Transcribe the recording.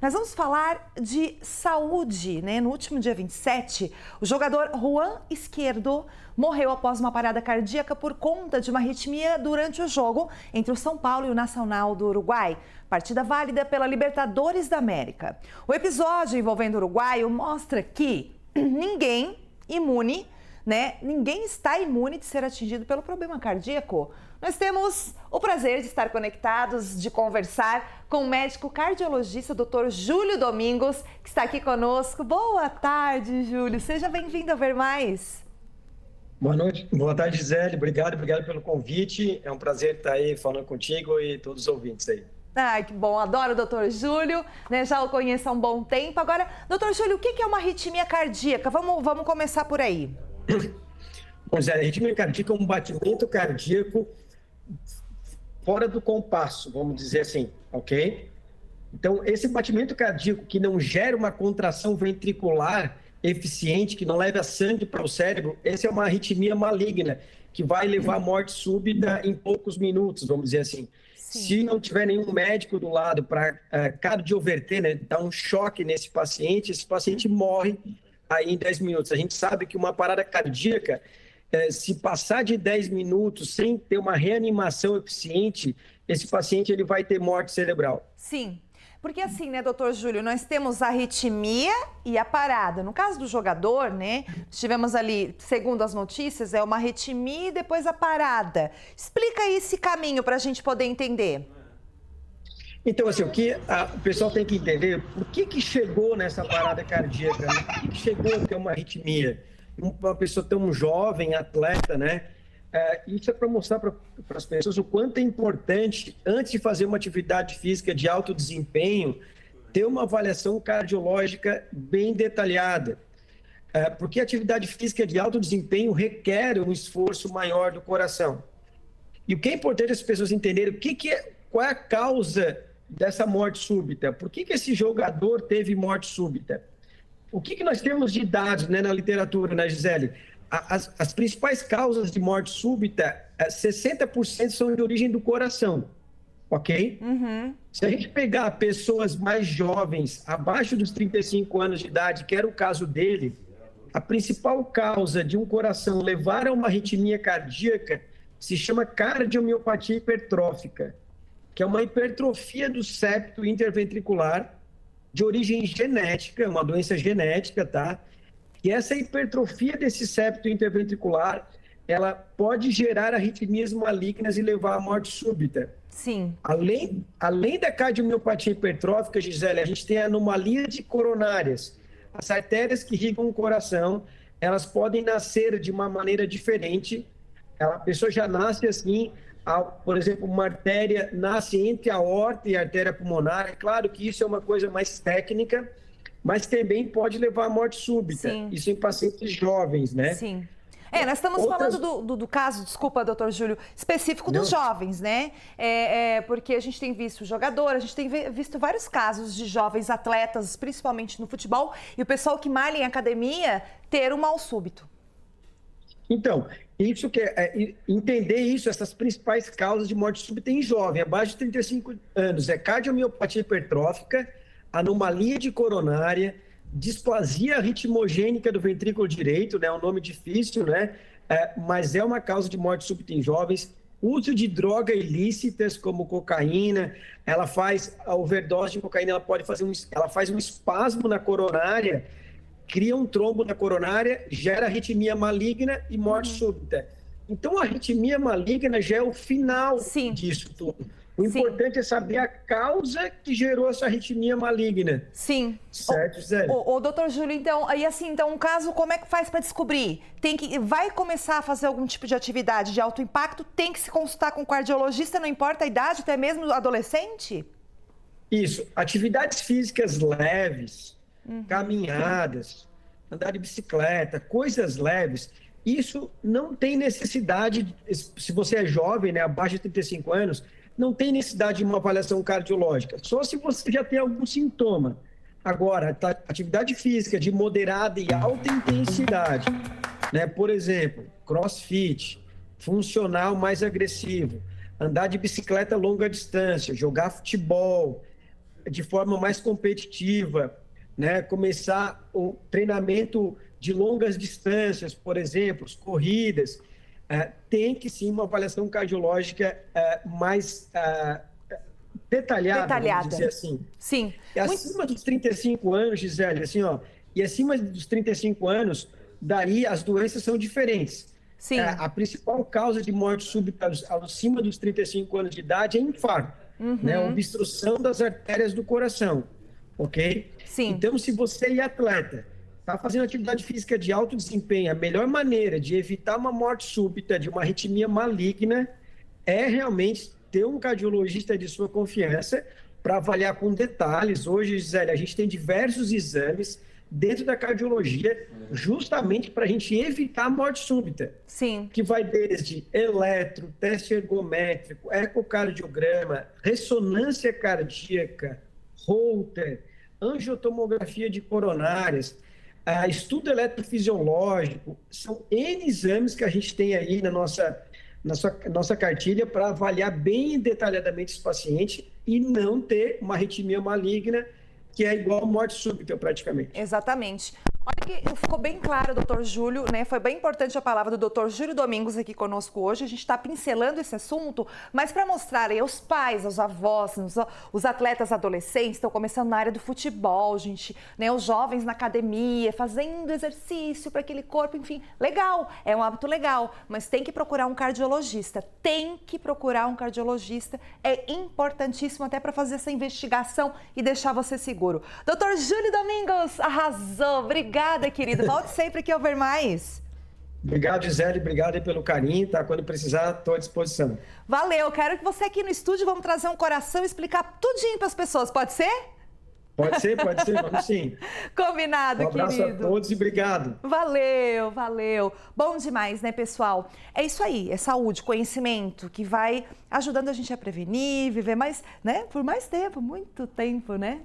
Nós vamos falar de saúde, né? No último dia 27, o jogador Juan Izquierdo morreu após uma parada cardíaca por conta de uma arritmia durante o jogo entre o São Paulo e o Nacional do Uruguai, partida válida pela Libertadores da América. O episódio envolvendo o uruguaio mostra que ninguém está imune de ser atingido pelo problema cardíaco. Nós temos o prazer de estar conectados, de conversar com o médico cardiologista, Dr. Júlio Domingos, que está aqui conosco. Boa tarde, Júlio. Seja bem-vindo a Ver Mais. Boa noite, boa tarde, Gisele. Obrigado pelo convite. É um prazer estar aí falando contigo e todos os ouvintes aí. Ai, que bom. Adoro o Dr. Júlio, né? Já o conheço há um bom tempo. Agora, Dr. Júlio, o que é uma arritmia cardíaca? Vamos começar por aí. Bom, Gisele, a arritmia cardíaca é um batimento cardíaco fora do compasso, vamos dizer assim, ok? Então, esse batimento cardíaco que não gera uma contração ventricular eficiente, que não leva sangue para o cérebro, essa é uma arritmia maligna, que vai levar à morte súbita em poucos minutos, vamos dizer assim. Sim. Se não tiver nenhum médico do lado para cardioverter, né, dar um choque nesse paciente, esse paciente morre aí em 10 minutos. A gente sabe que uma parada cardíaca, se passar de 10 minutos sem ter uma reanimação eficiente, esse paciente ele vai ter morte cerebral. Sim, porque assim, né, doutor Júlio, nós temos a arritmia e a parada. No caso do jogador, né, tivemos ali, segundo as notícias, uma arritmia e depois a parada. Explica aí esse caminho para a gente poder entender. Então, assim, o que o pessoal tem que entender, por que chegou nessa parada cardíaca, né? Por que chegou a ter uma arritmia? Uma pessoa tão jovem, atleta, né? Isso é para mostrar para as pessoas o quanto é importante, antes de fazer uma atividade física de alto desempenho, ter uma avaliação cardiológica bem detalhada. Porque a atividade física de alto desempenho requer um esforço maior do coração. E o que é importante as pessoas entenderem qual é a causa dessa morte súbita? Por que esse jogador teve morte súbita? O que nós temos de dados, né, na literatura, né, Gisele? As principais causas de morte súbita, 60% são de origem do coração, ok? Uhum. Se a gente pegar pessoas mais jovens, abaixo dos 35 anos de idade, que era o caso dele, a principal causa de um coração levar a uma arritmia cardíaca se chama cardiomiopatia hipertrófica, que é uma hipertrofia do septo interventricular de origem genética, uma doença genética, tá? E essa hipertrofia desse septo interventricular, ela pode gerar arritmias malignas e levar à morte súbita. Sim. Além da cardiomiopatia hipertrófica, Gisele, a gente tem a anomalia de coronárias. As artérias que irrigam o coração, elas podem nascer de uma maneira diferente. A pessoa já nasce assim, por exemplo, uma artéria nasce entre a aorta e a artéria pulmonar. É claro que isso é uma coisa mais técnica, mas também pode levar à morte súbita. Sim. Isso em pacientes jovens, né? Sim. Nós estamos falando do caso, desculpa, doutor Júlio, específico dos jovens, né? Porque a gente tem visto jogador, a gente tem visto vários casos de jovens atletas, principalmente no futebol, e o pessoal que malha em academia ter um mal súbito. Então, isso que entender isso, essas principais causas de morte súbita em jovem, abaixo de 35 anos, cardiomiopatia hipertrófica, anomalia de coronária, displasia ritmogênica do ventrículo direito, né? É um nome difícil, né? Mas é uma causa de morte súbita em jovens. Uso de drogas ilícitas, como cocaína, ela faz a overdose de cocaína, ela faz um espasmo na coronária, cria um trombo na coronária, gera arritmia maligna e morte súbita. Então, a arritmia maligna já é o final disso tudo. O importante é saber a causa que gerou essa arritmia maligna. Sim. Certo, Zé? Doutor Júlio, então, um caso, como é que faz para descobrir? Vai começar a fazer algum tipo de atividade de alto impacto, tem que se consultar com o cardiologista, não importa a idade, até mesmo adolescente? Isso. Atividades físicas leves, caminhadas, andar de bicicleta, coisas leves, isso não tem necessidade, se você é jovem, né, abaixo de 35 anos, não tem necessidade de uma avaliação cardiológica, só se você já tem algum sintoma. Agora, atividade física de moderada e alta intensidade, né, por exemplo, crossfit, funcional mais agressivo, andar de bicicleta longa distância, jogar futebol, de forma mais competitiva, né? Começar o treinamento de longas distâncias, por exemplo, corridas, tem que sim uma avaliação cardiológica mais detalhada, vamos dizer assim. Sim. E acima dos 35 anos, Gisele, assim, ó, e acima dos 35 anos, daí as doenças são diferentes. Sim. A principal causa de morte súbita acima dos 35 anos de idade é infarto, né? Obstrução das artérias do coração, ok? Sim. Então, se você é atleta, está fazendo atividade física de alto desempenho, a melhor maneira de evitar uma morte súbita de uma arritmia maligna é realmente ter um cardiologista de sua confiança para avaliar com detalhes. Hoje, Gisele, a gente tem diversos exames dentro da cardiologia, justamente para a gente evitar a morte súbita. Sim. Que vai desde eletro, teste ergométrico, ecocardiograma, ressonância cardíaca, Holter, angiotomografia de coronárias, estudo eletrofisiológico. São N exames que a gente tem aí na nossa cartilha para avaliar bem detalhadamente esse paciente e não ter uma arritmia maligna, que é igual a morte súbita, praticamente. Exatamente. Olha que ficou bem claro, doutor Júlio, né? Foi bem importante a palavra do doutor Júlio Domingos aqui conosco hoje. A gente está pincelando esse assunto, mas para mostrar aí aos pais, aos avós, os atletas adolescentes, estão começando na área do futebol, gente, né? Os jovens na academia, fazendo exercício para aquele corpo, enfim, legal, é um hábito legal, mas tem que procurar um cardiologista, é importantíssimo até para fazer essa investigação e deixar você seguro. Doutor Júlio Domingos, arrasou, obrigada, querido. Volte sempre que houver mais. Obrigado, Gisele. Obrigado aí pelo carinho, tá? Quando precisar, estou à disposição. Valeu. Quero que você aqui no estúdio, vamos trazer um coração e explicar tudinho para as pessoas. Pode ser? Pode ser. Vamos sim. Combinado, querido. Um abraço a todos e obrigado. Valeu. Bom demais, né, pessoal? É isso aí, é saúde, conhecimento, que vai ajudando a gente a prevenir, viver mais, né? Por mais tempo, muito tempo, né?